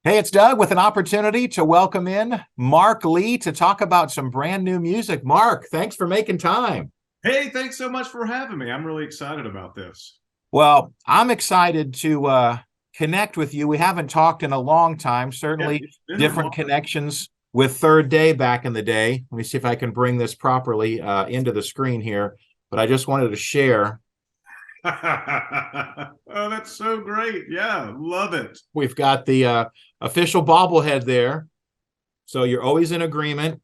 Hey, it's Doug with an opportunity to welcome in Mark Lee to talk about some brand new music. Mark, thanks for making time. Hey, thanks so much for having me. I'm really excited about this. Well, I'm excited to connect with you. We haven't talked in a long time, Yeah, certainly it's been a different while. connections with Third Day back in the day. Let me see if I can bring this properly into the screen here. But I just wanted to share. Oh, that's so great. Yeah, love it. We've got the official bobblehead there. So you're always in agreement.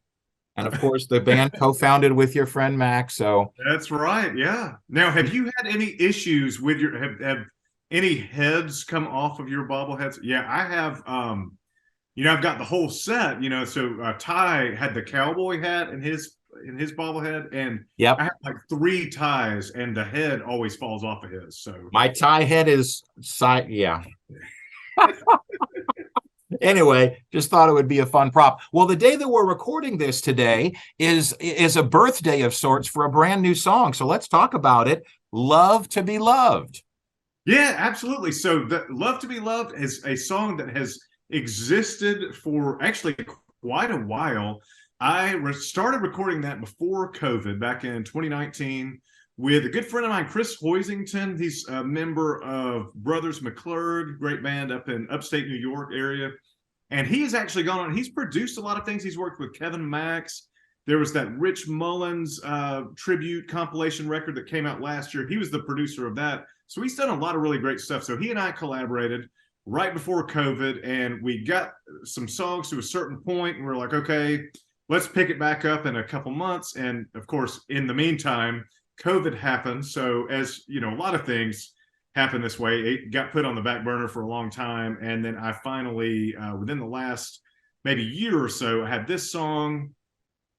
And of course, the band co-founded with your friend Max. So That's right. Yeah. Now, have you had any issues with have any heads come off of your bobbleheads? Yeah, I have. I've got the whole set. So Ty had the cowboy hat in his bobblehead, and I yep. have like three ties, and the head always falls off of his. So My tie head is side. Yeah. Anyway, just thought it would be a fun prop. Well, the day that we're recording this today is a birthday of sorts for a brand new song. So let's talk about it. Love to be loved. yeah, absolutely. So, the "Love to Be Loved" is a song that has existed for actually quite a while. I started recording that before COVID back in 2019 with a good friend of mine, Chris Hoisington. He's a member of Brothers McClurg, great band up in upstate New York area. And he has actually gone on, he's produced a lot of things. He's worked with Kevin Max. There was that Rich Mullins tribute compilation record that came out last year. He was the producer of that. So he's done a lot of really great stuff. So he and I collaborated right before COVID, and we got some songs to a certain point, and we're like, okay, let's pick it back up in a couple months. And of course, in the meantime, COVID happened. So, as you know, a lot of things happen this way. It got put on the back burner for a long time. And then I finally, within the last maybe year or so, I had this song.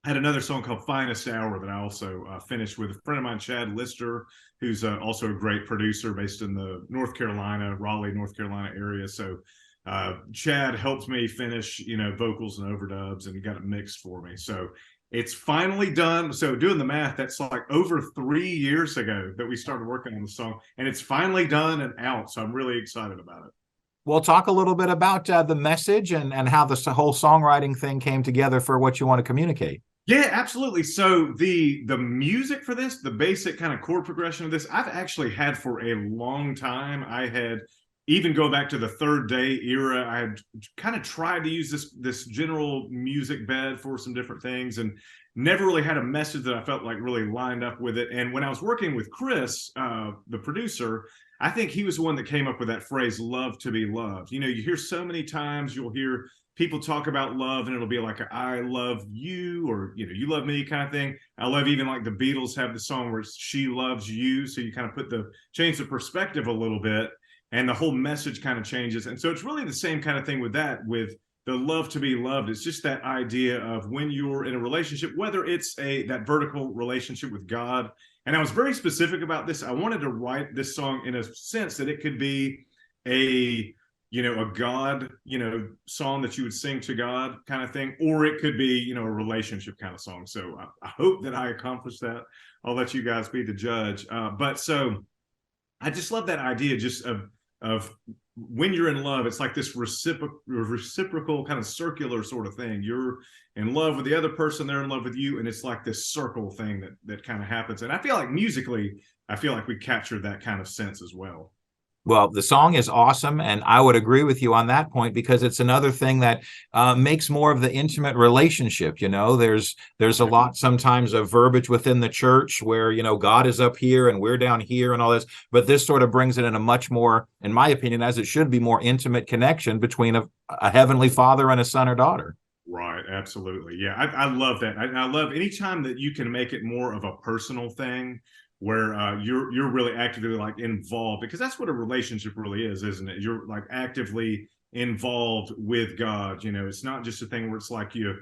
I had another song called Finest Hour that I also finished with a friend of mine, Chad Lister, who's also a great producer based in the Raleigh, North Carolina area. So Chad helped me finish, vocals and overdubs and got it mixed for me. So it's finally done. So doing the math, that's like over 3 years ago that we started working on the song, and it's finally done and out. So I'm really excited about it. We'll talk a little bit about the message and how this whole songwriting thing came together for what you want to communicate. Yeah, absolutely. So the music for this, the basic kind of chord progression of this, I've actually had for a long time. I had even go back to the Third Day era. I had kind of tried to use this general music bed for some different things, and never really had a message that I felt like really lined up with it. And when I was working with Chris, the producer, I think he was the one that came up with that phrase "love to be loved." You hear so many times, you'll hear people talk about love, and it'll be like a, "I love you," or "you love me" kind of thing. I love, even like the Beatles have the song where it's "she loves you," so you kind of change the perspective a little bit, and the whole message kind of changes. And so it's really the same kind of thing with the love to be loved. It's just that idea of when you're in a relationship, whether it's that vertical relationship with God. And I was very specific about this. I wanted to write this song in a sense that it could be a a God, song that you would sing to God kind of thing, or it could be, a relationship kind of song. So I hope that I accomplished that. I'll let you guys be the judge. But so I just love that idea just of when you're in love, it's like this reciprocal kind of circular sort of thing. You're in love with the other person, they're in love with you, and it's like this circle thing that kind of happens. And I feel like musically, I feel like we captured that kind of sense as well. Well, the song is awesome, and I would agree with you on that point because it's another thing that makes more of the intimate relationship. There's a lot sometimes of verbiage within the church where God is up here and we're down here and all this, but this sort of brings it in a much more, in my opinion, as it should be, more intimate connection between a heavenly father and a son or daughter. Right, absolutely. Yeah, I love that. I love anytime that you can make it more of a personal thing where you're really actively like involved, because that's what a relationship really is, isn't it? You're like actively involved with God. It's not just a thing where it's like you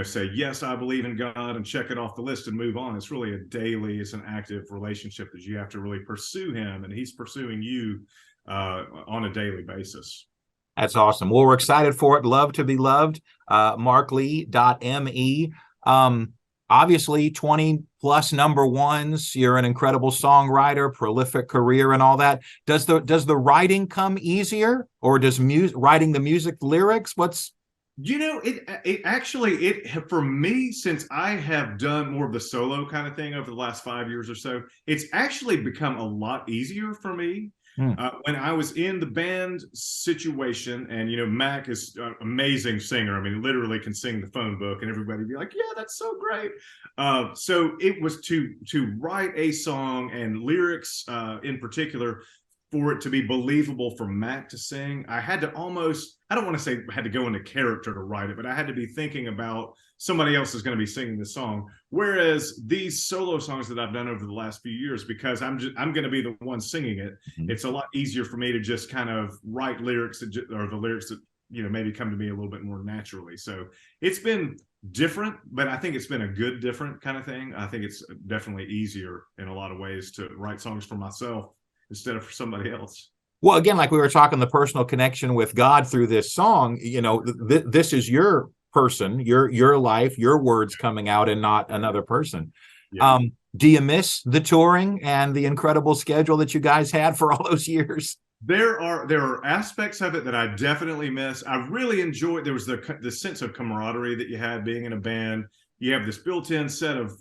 say, yes, I believe in God and check it off the list and move on. It's really it's an active relationship that you have to really pursue him, and he's pursuing you on a daily basis. That's awesome. Well, we're excited for it. Love to be loved. MarkLee.me. obviously 20 plus number ones. You're an incredible songwriter, prolific career and all that. Does the writing come easier, or does writing the music lyrics? What's It actually, it for me, since I have done more of the solo kind of thing over the last 5 years or so, it's actually become a lot easier for me. Hmm. When I was in the band situation, and Mac is an amazing singer. I mean, literally can sing the phone book, and everybody be like, "Yeah, that's so great." So it was to write a song and lyrics in particular, for it to be believable for Mac to sing. I had to almost, I don't want to say had to go into character to write it, but I had to be thinking about somebody else is going to be singing this song. Whereas these solo songs that I've done over the last few years, because I'm going to be the one singing it, it's a lot easier for me to just kind of write lyrics or the lyrics that maybe come to me a little bit more naturally. So it's been different, but I think it's been a good different kind of thing. I think it's definitely easier in a lot of ways to write songs for myself instead of for somebody else. Well, again, like we were talking, the personal connection with God through this song, this is your person, your life, your words coming out, and not another person. Yeah. Do you miss the touring and the incredible schedule that you guys had for all those years? There are aspects of it that I definitely miss. I really enjoyed, there was the sense of camaraderie that you had being in a band. You have this built-in set of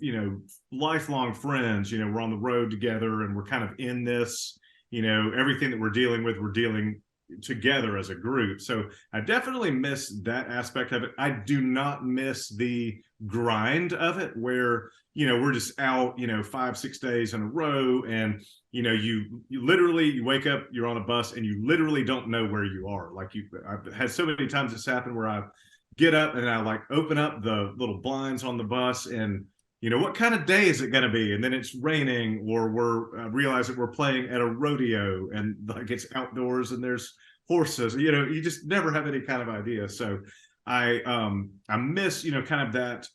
lifelong friends. We're on the road together, and we're kind of in this, everything that we're dealing together as a group. So I definitely miss that aspect of it. I do not miss the grind of it, where we're just out 5-6 days in a row, and you literally, you wake up, you're on a bus, and you literally don't know where you are. Like, I've had so many times this happen where I get up and I like open up the little blinds on the bus, and what kind of day is it going to be? And then it's raining, or we're realize that we're playing at a rodeo, and like it's outdoors and there's horses. You just never have any kind of idea. So I miss kind of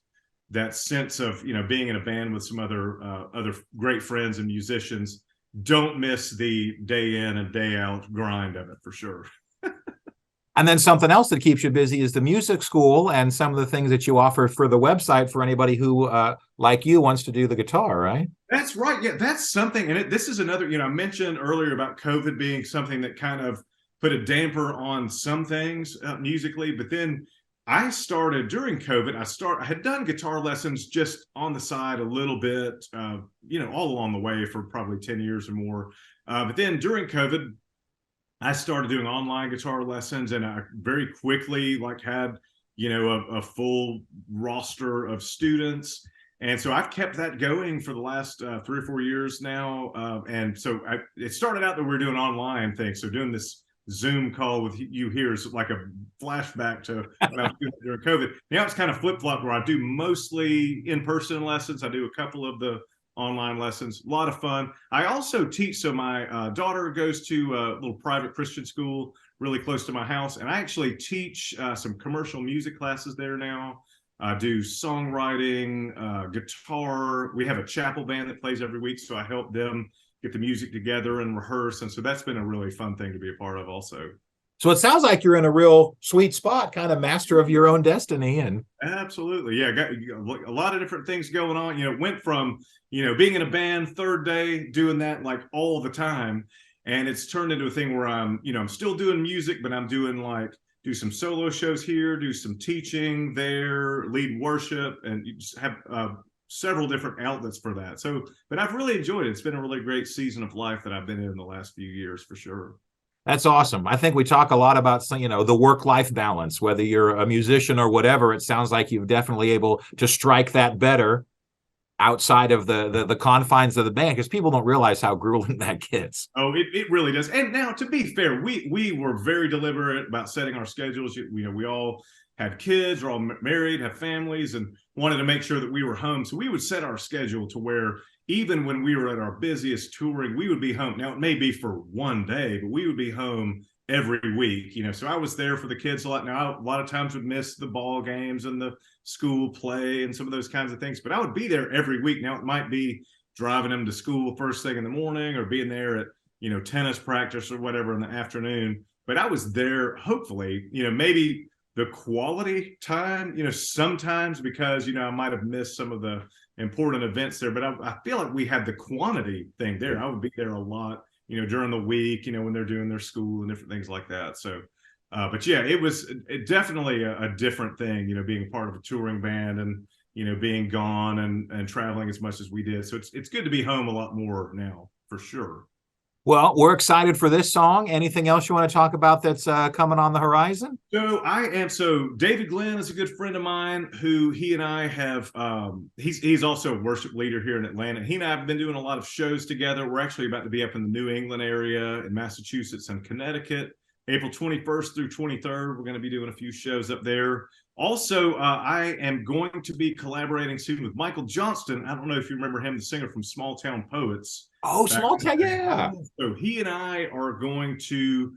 that sense of being in a band with some other great friends and musicians. Don't miss the day in and day out grind of it, for sure. And then something else that keeps you busy is the music school and some of the things that you offer for the website for anybody who, like you, wants to do the guitar, right? That's right. Yeah, that's something. And this is another, I mentioned earlier about COVID being something that kind of put a damper on some things musically. But then I started during COVID, I had done guitar lessons just on the side a little bit, all along the way for probably 10 years or more. But then during COVID, I started doing online guitar lessons, and I very quickly had, a full roster of students. And so I've kept that going for the last 3 or 4 years now. And so it started out that we were doing online things. So doing this Zoom call with you here is like a flashback to when I was doing it during COVID. Now it's kind of flip-flop, where I do mostly in-person lessons. I do a couple of the online lessons. A lot of fun. I also teach. So my daughter goes to a little private Christian school really close to my house, and I actually teach some commercial music classes there now. I do songwriting, guitar. We have a chapel band that plays every week, so I help them get the music together and rehearse. And so that's been a really fun thing to be a part of also. So it sounds like you're in a real sweet spot, kind of master of your own destiny. And absolutely, yeah, got a lot of different things going on. It went from being in a band, third day, doing that like all the time, and it's turned into a thing where I'm still doing music, but I'm doing do some solo shows here, do some teaching there, lead worship, and you just have several different outlets for that. So, but I've really enjoyed it. It's been a really great season of life that I've been in the last few years, for sure. that's awesome. I think we talk a lot about, the work-life balance, whether you're a musician or whatever. It sounds like you've definitely able to strike that better outside of the confines of the band, because people don't realize how grueling that gets. Oh, it really does. And now, to be fair, we were very deliberate about setting our schedules. We all had kids, we're all married, have families, and wanted to make sure that we were home. So we would set our schedule to where even when we were at our busiest touring, we would be home. Now, it may be for one day, but we would be home every week. So I was there for the kids a lot. Now, a lot of times would miss the ball games and the school play and some of those kinds of things, but I would be there every week. Now, it might be driving them to school first thing in the morning, or being there at tennis practice or whatever in the afternoon, but I was there, hopefully maybe the quality time, sometimes because, I might have missed some of the important events there, but I feel like we had the quantity thing there. I would be there a lot, during the week, when they're doing their school and different things like that. So, but yeah, it was definitely a different thing, being part of a touring band and, being gone and traveling as much as we did. So it's good to be home a lot more now, for sure. Well, we're excited for this song. Anything else you want to talk about that's coming on the horizon? So David Glenn is a good friend of mine who he and I have, he's also a worship leader here in Atlanta. He and I have been doing a lot of shows together. We're actually about to be up in the New England area in Massachusetts and Connecticut. April 21st through 23rd, we're going to be doing a few shows up there. Also, I am going to be collaborating soon with Michael Johnston. I don't know if you remember him, the singer from Small Town Poets. Oh, Small Town, yeah. So he and I are going to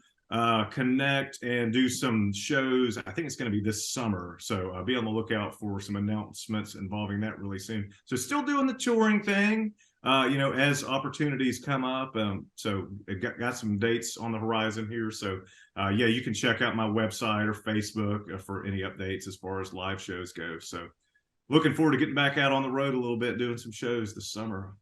connect and do some shows. I think it's going to be this summer. So be on the lookout for some announcements involving that really soon. So still doing the touring thing, as opportunities come up. So got some dates on the horizon here. So yeah, you can check out my website or Facebook for any updates as far as live shows go. So looking forward to getting back out on the road a little bit, doing some shows this summer.